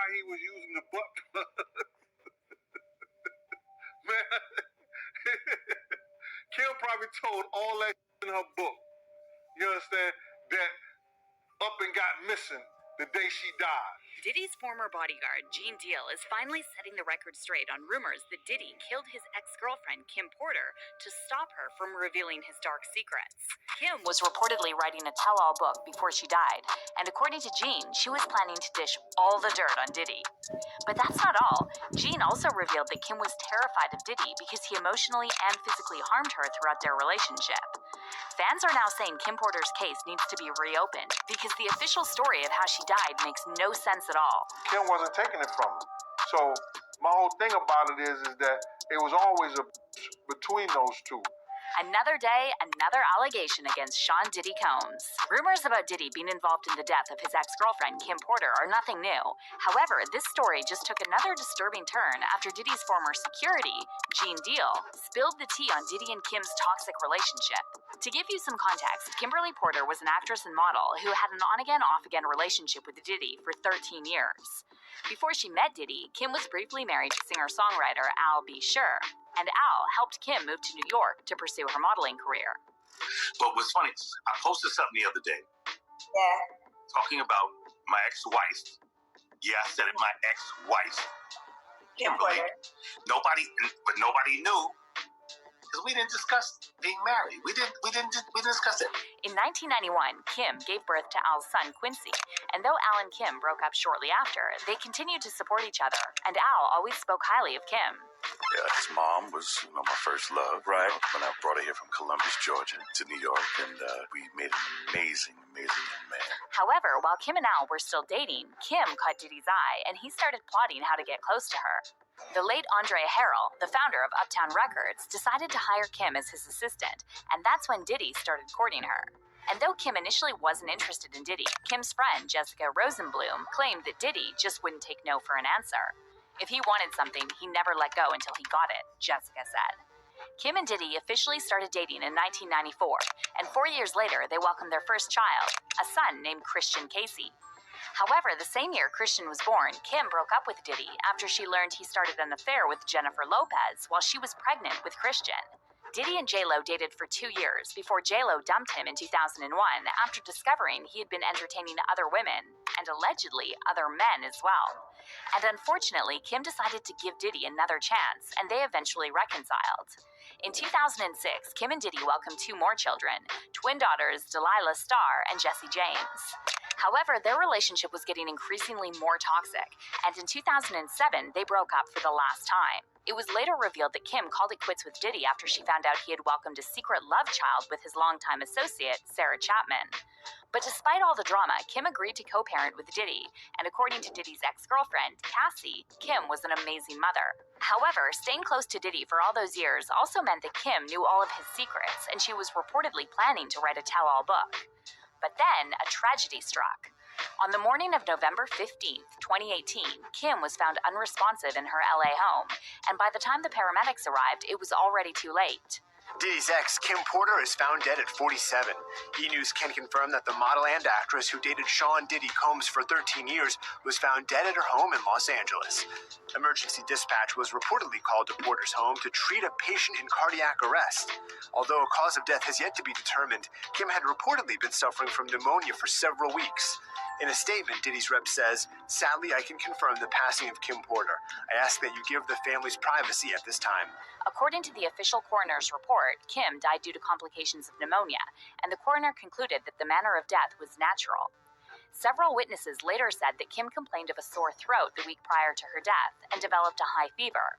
why he was using the butt plug. Man, Kim probably told all that in her book. You understand? That up and got missing the day she died. Diddy's former bodyguard, Gene Deal, is finally setting the record straight on rumors that Diddy killed his ex-girlfriend, Kim Porter, to stop her from revealing his dark secrets. Kim was reportedly writing a tell-all book before she died, and according to Gene, she was planning to dish all the dirt on Diddy. But that's not all. Gene also revealed that Kim was terrified of Diddy because he emotionally and physically harmed her throughout their relationship. Fans are now saying Kim Porter's case needs to be reopened because the official story of how she died makes no sense at all. Kim wasn't taking it from him. So my whole thing about it is that it was always a between those two. Another day, another allegation against Sean Diddy Combs. Rumors about Diddy being involved in the death of his ex-girlfriend, Kim Porter, are nothing new. However, this story just took another disturbing turn after Diddy's former security, Gene Deal, spilled the tea on Diddy and Kim's toxic relationship. To give you some context, Kimberly Porter was an actress and model who had an on-again, off-again relationship with Diddy for 13 years. Before she met Diddy, Kim was briefly married to singer-songwriter Al B. Sure, and Al helped Kim move to New York to pursue her modeling career. But what's funny, I posted something the other day. Yeah. Talking about my ex-wife. Yeah, I said it, my ex-wife. Kim Porter. Nobody knew. Because we didn't discuss being married. We didn't discuss it. In 1991, Kim gave birth to Al's son, Quincy. And though Al and Kim broke up shortly after, they continued to support each other. And Al always spoke highly of Kim. Yeah, his mom was, my first love. Right. When I brought her here from Columbus, Georgia, to New York, and we made an amazing young man. However, while Kim and Al were still dating, Kim caught Diddy's eye, and he started plotting how to get close to her. The late Andre Harrell, the founder of Uptown Records, decided to hire Kim as his assistant, and that's when Diddy started courting her. And though Kim initially wasn't interested in Diddy, Kim's friend, Jessica Rosenblum, claimed that Diddy just wouldn't take no for an answer. If he wanted something, he never let go until he got it, Jessica said. Kim and Diddy officially started dating in 1994, and 4 years later, they welcomed their first child, a son named Christian Casey. However, the same year Christian was born, Kim broke up with Diddy after she learned he started an affair with Jennifer Lopez while she was pregnant with Christian. Diddy and J-Lo dated for 2 years before J-Lo dumped him in 2001 after discovering he had been entertaining other women, and allegedly other men as well. And unfortunately, Kim decided to give Diddy another chance, and they eventually reconciled. In 2006, Kim and Diddy welcomed 2 more children, twin daughters Delilah Starr and Jessie James. However, their relationship was getting increasingly more toxic, and in 2007, they broke up for the last time. It was later revealed that Kim called it quits with Diddy after she found out he had welcomed a secret love child with his longtime associate, Sarah Chapman. But despite all the drama, Kim agreed to co-parent with Diddy, and according to Diddy's ex-girlfriend, Cassie, Kim was an amazing mother. However, staying close to Diddy for all those years also meant that Kim knew all of his secrets, and she was reportedly planning to write a tell-all book. But then, a tragedy struck. On the morning of November 15th, 2018, Kim was found unresponsive in her LA home, and by the time the paramedics arrived, it was already too late. Diddy's ex, Kim Porter, is found dead at 47. E! News can confirm that the model and actress who dated Sean Diddy Combs for 13 years was found dead at her home in Los Angeles. Emergency dispatch was reportedly called to Porter's home to treat a patient in cardiac arrest. Although a cause of death has yet to be determined, Kim had reportedly been suffering from pneumonia for several weeks. In a statement, Diddy's rep says, "Sadly, I can confirm the passing of Kim Porter. I ask that you give the family's privacy at this time." According to the official coroner's report, Kim died due to complications of pneumonia, and the coroner concluded that the manner of death was natural. Several witnesses later said that Kim complained of a sore throat the week prior to her death and developed a high fever.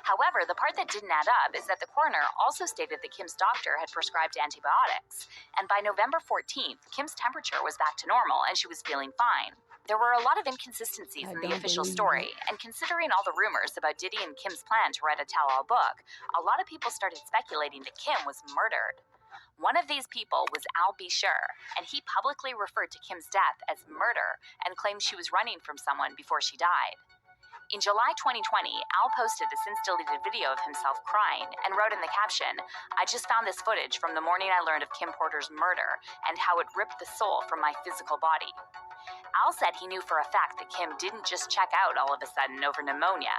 However, the part that didn't add up is that the coroner also stated that Kim's doctor had prescribed antibiotics, and by November 14th, Kim's temperature was back to normal and she was feeling fine. There were a lot of inconsistencies in the official story, and considering all the rumors about Diddy and Kim's plan to write a tell-all book, a lot of people started speculating that Kim was murdered. One of these people was Al B. Sure, and he publicly referred to Kim's death as murder and claimed she was running from someone before she died. In July 2020, Al posted a since-deleted video of himself crying and wrote in the caption, "I just found this footage from the morning I learned of Kim Porter's murder and how it ripped the soul from my physical body." Al said he knew for a fact that Kim didn't just check out all of a sudden over pneumonia,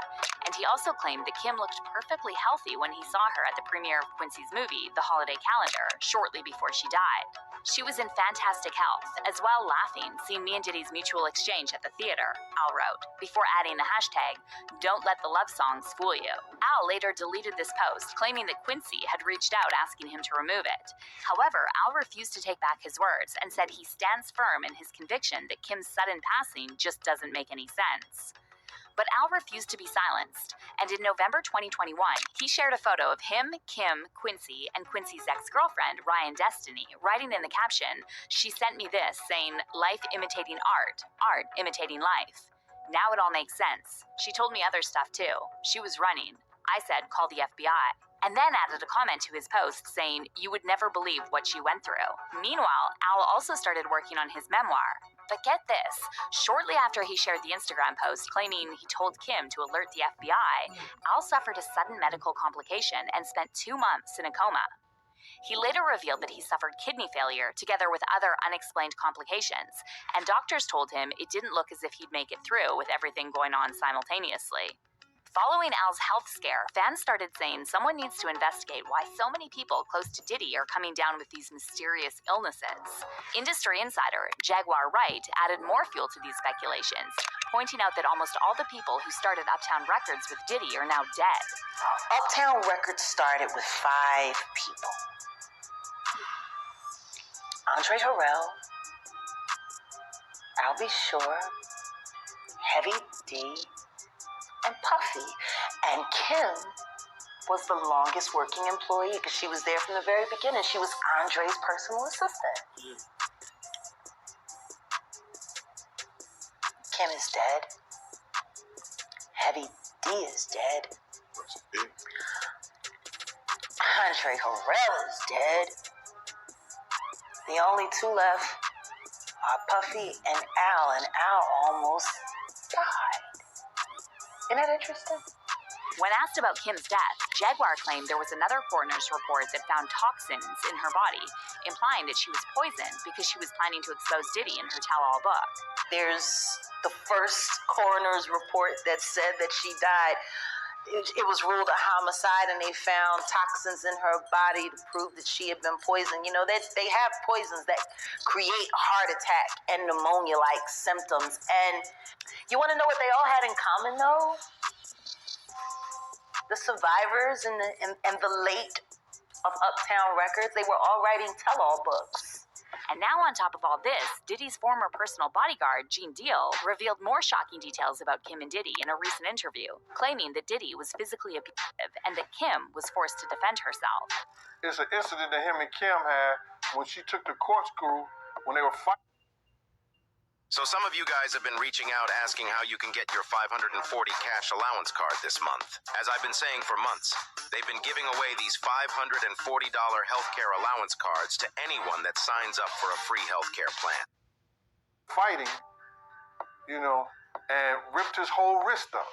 and he also claimed that Kim looked perfectly healthy when he saw her at the premiere of Quincy's movie, The Holiday Calendar, shortly before she died. She was in fantastic health, as well laughing, seeing me and Diddy's mutual exchange at the theater, Al wrote, before adding the hashtag, "Don't let the love songs fool you." Al later deleted this post, claiming that Quincy had reached out asking him to remove it. However, Al refused to take back his words and said he stands firm in his conviction that Kim's sudden passing just doesn't make any sense. But Al refused to be silenced, and in November 2021, he shared a photo of him, Kim, Quincy, and Quincy's ex-girlfriend, Ryan Destiny, writing in the caption, "She sent me this, saying, 'Life imitating art, art imitating life.' Now it all makes sense. She told me other stuff too. She was running. I said, call the FBI." And then added a comment to his post saying, "You would never believe what she went through." Meanwhile, Al also started working on his memoir. But get this, shortly after he shared the Instagram post claiming he told Kim to alert the FBI, Al suffered a sudden medical complication and spent 2 months in a coma. He later revealed that he suffered kidney failure together with other unexplained complications, and doctors told him it didn't look as if he'd make it through with everything going on simultaneously. Following Al's health scare, fans started saying someone needs to investigate why so many people close to Diddy are coming down with these mysterious illnesses. Industry insider Jaguar Wright added more fuel to these speculations, pointing out that almost all the people who started Uptown Records with Diddy are now dead. Uptown Records started with 5 people. Andre Harrell, I'll Be Sure, Heavy D, and Puffy. And Kim was the longest working employee because she was there from the very beginning. She was Andre's personal assistant. Kim is dead. Heavy D is dead. Andre Harrell is dead. The only 2 left are Puffy and Al almost died. Isn't that interesting? When asked about Kim's death, Jaguar claimed there was another coroner's report that found toxins in her body, implying that she was poisoned because she was planning to expose Diddy in her tell-all book. There's the first coroner's report that said that she died. It was ruled a homicide, and they found toxins in her body to prove that she had been poisoned. You know, they have poisons that create heart attack and pneumonia-like symptoms. And you want to know what they all had in common, though? The survivors and the late of Uptown Records, they were all writing tell-all books. And now on top of all this, Diddy's former personal bodyguard, Gene Deal, revealed more shocking details about Kim and Diddy in a recent interview, claiming that Diddy was physically abusive and that Kim was forced to defend herself. It's an incident that him and Kim had when she took the corkscrew when they were fighting. So some of you guys have been reaching out asking how you can get your $540 cash allowance card this month. As I've been saying for months, they've been giving away these $540 healthcare allowance cards to anyone that signs up for a free healthcare plan. Fighting, you know, and ripped his whole wrist up.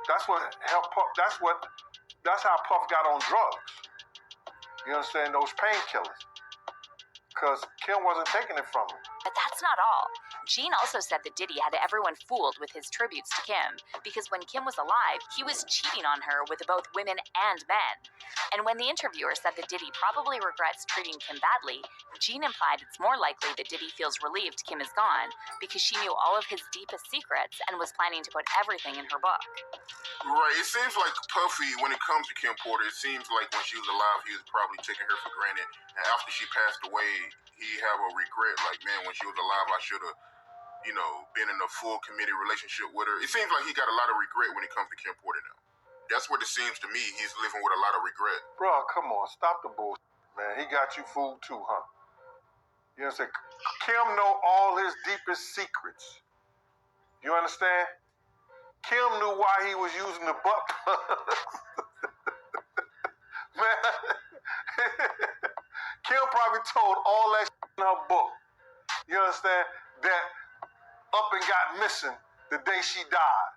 That's what helped Puff. That's how Puff got on drugs. You understand? Those painkillers. Because Kim wasn't taking it from him. But that's not all. Gene also said that Diddy had everyone fooled with his tributes to Kim, because when Kim was alive, he was cheating on her with both women and men. And when the interviewer said that Diddy probably regrets treating Kim badly, Gene implied it's more likely that Diddy feels relieved Kim is gone, because she knew all of his deepest secrets and was planning to put everything in her book. Right, it seems like Puffy, when it comes to Kim Porter, it seems like when she was alive, he was probably taking her for granted. And after she passed away, he have a regret, like, man, when she was alive, I should have, you know, been in a full committed relationship with her. It seems like he got a lot of regret when it comes to Kim Porter now. That's what it seems to me. He's living with a lot of regret. Bro, come on, stop the bullshit, man. He got you fooled too, huh? You understand? Kim know all his deepest secrets. You understand? Kim knew why he was using the butt plugs. Man, Kim probably told all that in her book. You understand? That up and got missing the day she died.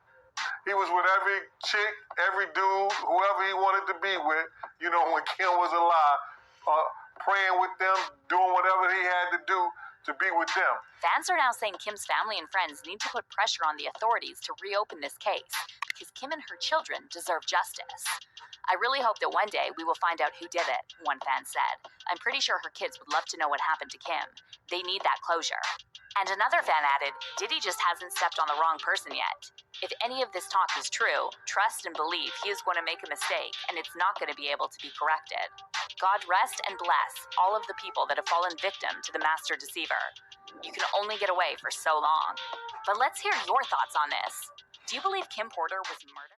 He was with every chick, every dude, whoever he wanted to be with, you know, when Kim was alive, praying with them, doing whatever he had to do to be with them. Fans are now saying Kim's family and friends need to put pressure on the authorities to reopen this case because Kim and her children deserve justice. I really hope that one day we will find out who did it, one fan said. I'm pretty sure her kids would love to know what happened to Kim. They need that closure. And another fan added, Diddy just hasn't stepped on the wrong person yet. If any of this talk is true, trust and believe he is going to make a mistake and it's not going to be able to be corrected. God rest and bless all of the people that have fallen victim to the master deceiver. You can only get away for so long. But let's hear your thoughts on this. Do you believe Kim Porter was murdered?